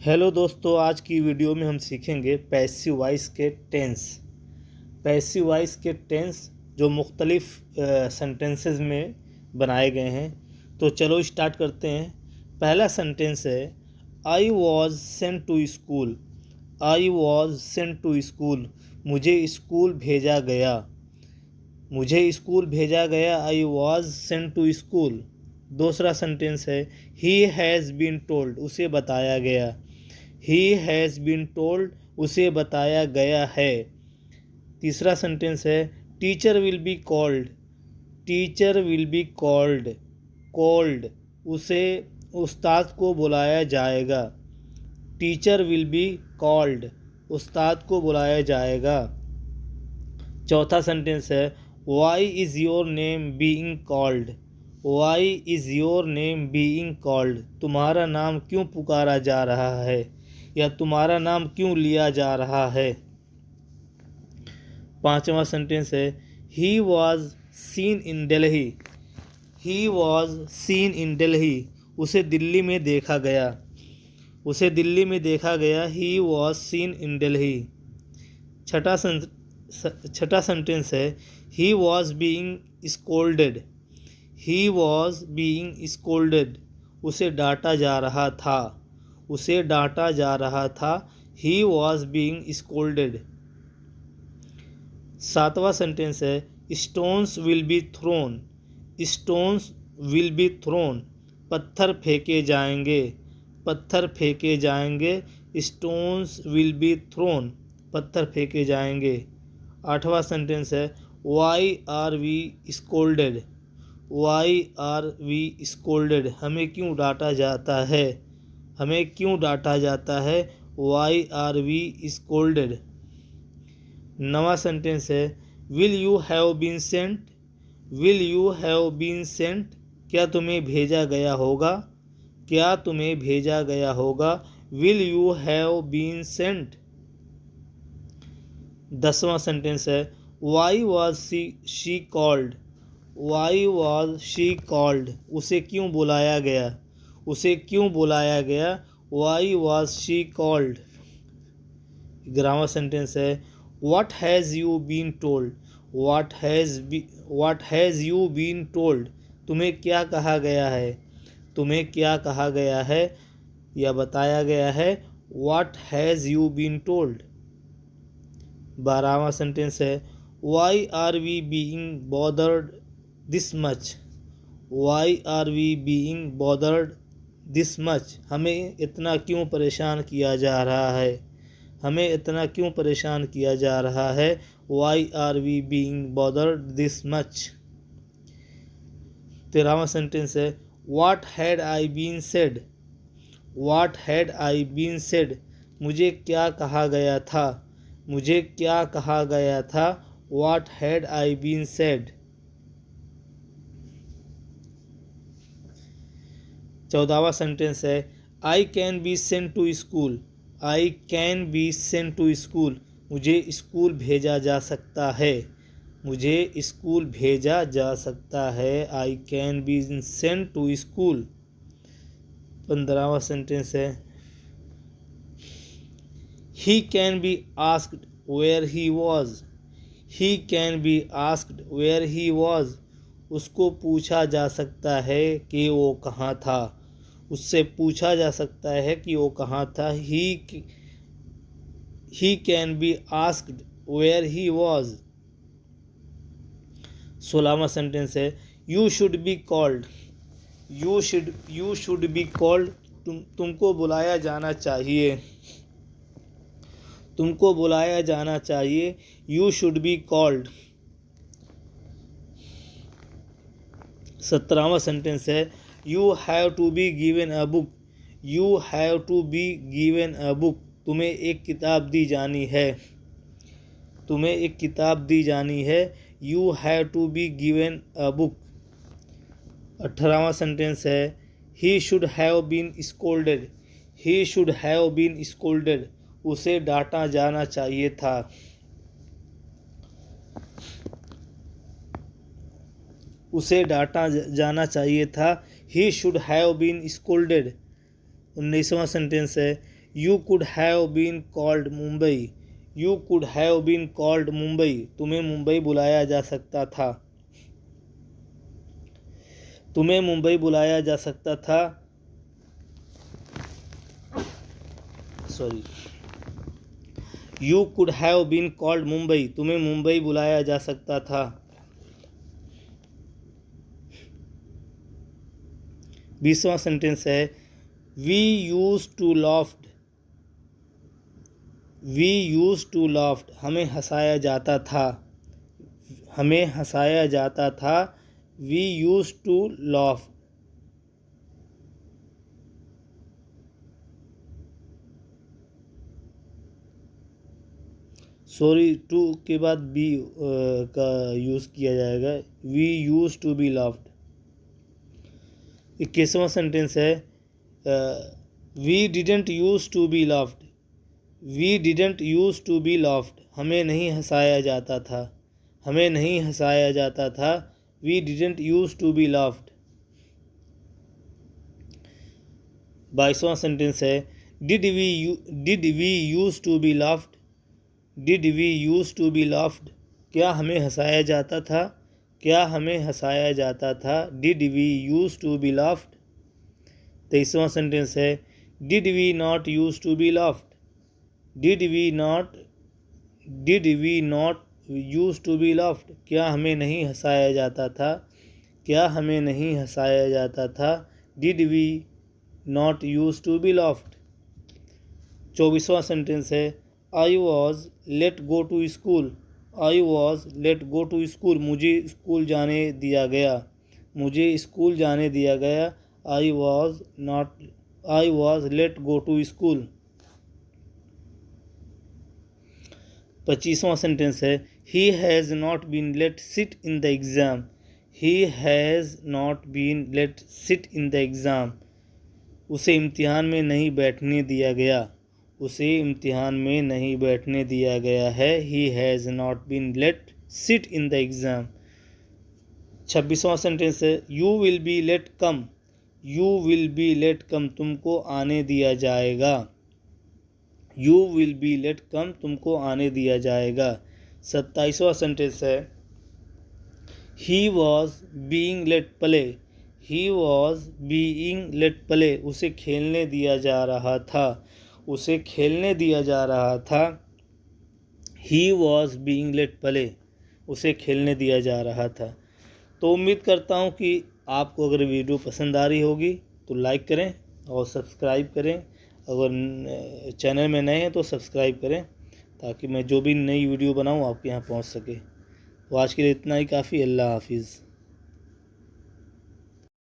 Hello दोस्तों, आज की वीडियो में हम सीखेंगे पैसिव वॉइस के टेंस। पैसिव वॉइस के टेंस जो मुख्तलिफ सेंटेंसेस में बनाए गए हैं। तो चलो स्टार्ट करते हैं। पहला सेंटेंस है I was sent to school. I was sent to school, मुझे स्कूल भेजा गया। मुझे स्कूल भेजा गया, I was sent to school. दूसरा सेंटेंस है ही हैज़ बीन टोल्ड, उसे बताया गया। ही हैज़ बीन टोल्ड, उसे बताया गया है। तीसरा सेंटेंस है teacher will be called. Teacher will be called, called, उसे उस्ताद को बुलाया जाएगा। टीचर विल बी कॉल्ड, उस्ताद को बुलाया जाएगा। चौथा सेंटेंस है why is your name being called. Why is your name being called, तुम्हारा नाम क्यों पुकारा जा रहा है या तुम्हारा नाम क्यों लिया जा रहा है। पांचवा सेंटेंस है he was seen in Delhi. He was seen in Delhi, उसे दिल्ली में देखा गया। उसे दिल्ली में देखा गया, he was seen in Delhi. छठा सेंटेंस है he was being scolded. He was being scolded, उसे डांटा जा रहा था। उसे डांटा जा रहा था, ही वॉज बीइंग स्कोल्डेड। सातवां सेंटेंस है stones will be thrown. Stones will be thrown, पत्थर फेंके जाएंगे। पत्थर फेंके जाएंगे, स्टोन्स विल बी थ्रोन, पत्थर फेंके जाएंगे। आठवां सेंटेंस है why are we scolded. Why are we scolded, हमें क्यों डांटा जाता है। हमें क्यों डांटा जाता है, वाई आर वी स्कोल्डेड। नवा सेंटेंस है will you have been sent. Will you have been sent, क्या तुम्हें भेजा गया होगा। क्या तुम्हें भेजा गया होगा, will you have been sent. 10वां सेंटेंस है why was she called. Why was she called, उसे क्यों बुलाया गया। उसे क्यों बुलाया गया, वाई वॉज शी कॉल्ड। 11वां सेंटेंस है what has you been told. What has you been told, तुम्हें क्या कहा गया है। तुम्हें क्या कहा गया है या बताया गया है, what has you been told. 12वां सेंटेंस है why are we being bothered this much. Why are we being bothered this much, हमें इतना क्यों परेशान किया जा रहा है। हमें इतना क्यों परेशान किया जा रहा है, why are we being bothered this much. 13वां सेंटेंस है what had I been said. What had I been said, मुझे क्या कहा गया था। मुझे क्या कहा गया था, what had I been said. 14वां सेंटेंस है I can be sent to school. I can be sent to school, मुझे स्कूल भेजा जा सकता है। मुझे स्कूल भेजा जा सकता है, I can be sent to school. 15वां सेंटेंस है he can be asked where he was. He can be asked where he was, उसको पूछा जा सकता है कि वो कहाँ था। उससे पूछा जा सकता है कि वो कहाँ था। He can be asked where he was. 16वां सेंटेंस है you should be called. You should be called, तुमको बुलाया जाना चाहिए। तुमको बुलाया जाना चाहिए, यू शुड बी कॉल्ड। 17वां सेंटेंस है you have to be given a book. You have to be given a book, तुम्हें एक किताब दी जानी है। तुम्हें एक किताब दी जानी है, you have to be given a book. 18वां सेंटेंस है he should have been scolded. He should have been scolded, उसे डांटा जाना चाहिए था। उसे डांटा जाना चाहिए था, he should have been scolded. 19वां सेंटेंस है you could have been called Mumbai, you could have been called Mumbai, तुम्हें मुंबई बुलाया जा सकता था, तुम्हें मुंबई बुलाया जा सकता था, sorry, you could have been called Mumbai, तुम्हें मुंबई बुलाया जा सकता था। 20वां सेंटेंस है we use to laughed, we use to laughed, हमें हंसाया जाता था, हमें हंसाया जाता था, we use to laugh. Sorry, to के बाद बी का यूज़ किया जाएगा, we use to be laughed. 21वां सेंटेंस है we didn't use to be laughed, we didn't use to be laughed, हमें नहीं हंसाया जाता था, हमें नहीं हंसाया जाता था, we didn't use to be laughed. 22वां सेंटेंस है did we use to be laughed, did we use to be laughed, क्या हमें हंसाया जाता था, क्या हमें हंसाया जाता था, did we use to be laughed. 23वां सेंटेंस है did we not use to be laughed, did we not use to be laughed, क्या हमें नहीं हंसाया जाता था, क्या हमें नहीं हंसाया जाता था, did we not use to be laughed. 24वां सेंटेंस है I was let go to school, I was let go to school, मुझे स्कूल जाने दिया गया, मुझे स्कूल जाने दिया गया, I was let go to school. 25वां सेंटेंस है he has not been let sit in the exam, he has not been let sit in the exam, उसे इम्तिहान में नहीं बैठने दिया गया, उसे इम्तिहान में नहीं बैठने दिया गया है, he has not been let sit in the exam. 26वां सेंटेंस है you will be let come, you will be let come, तुमको आने दिया जाएगा, you will be let come, तुमको आने दिया जाएगा। 27वां सेंटेंस है he was being let play, he was being let play, उसे खेलने दिया जा रहा था, उसे खेलने दिया जा रहा था, he was being let play, उसे खेलने दिया जा रहा था। तो उम्मीद करता हूँ कि आपको अगर वीडियो पसंद आ रही होगी तो लाइक करें और सब्सक्राइब करें, अगर चैनल में नए हैं तो सब्सक्राइब करें ताकि मैं जो भी नई वीडियो बनाऊँ आपके यहाँ पहुँच सके। तो आज के लिए इतना ही काफ़ी। अल्लाह हाफिज़।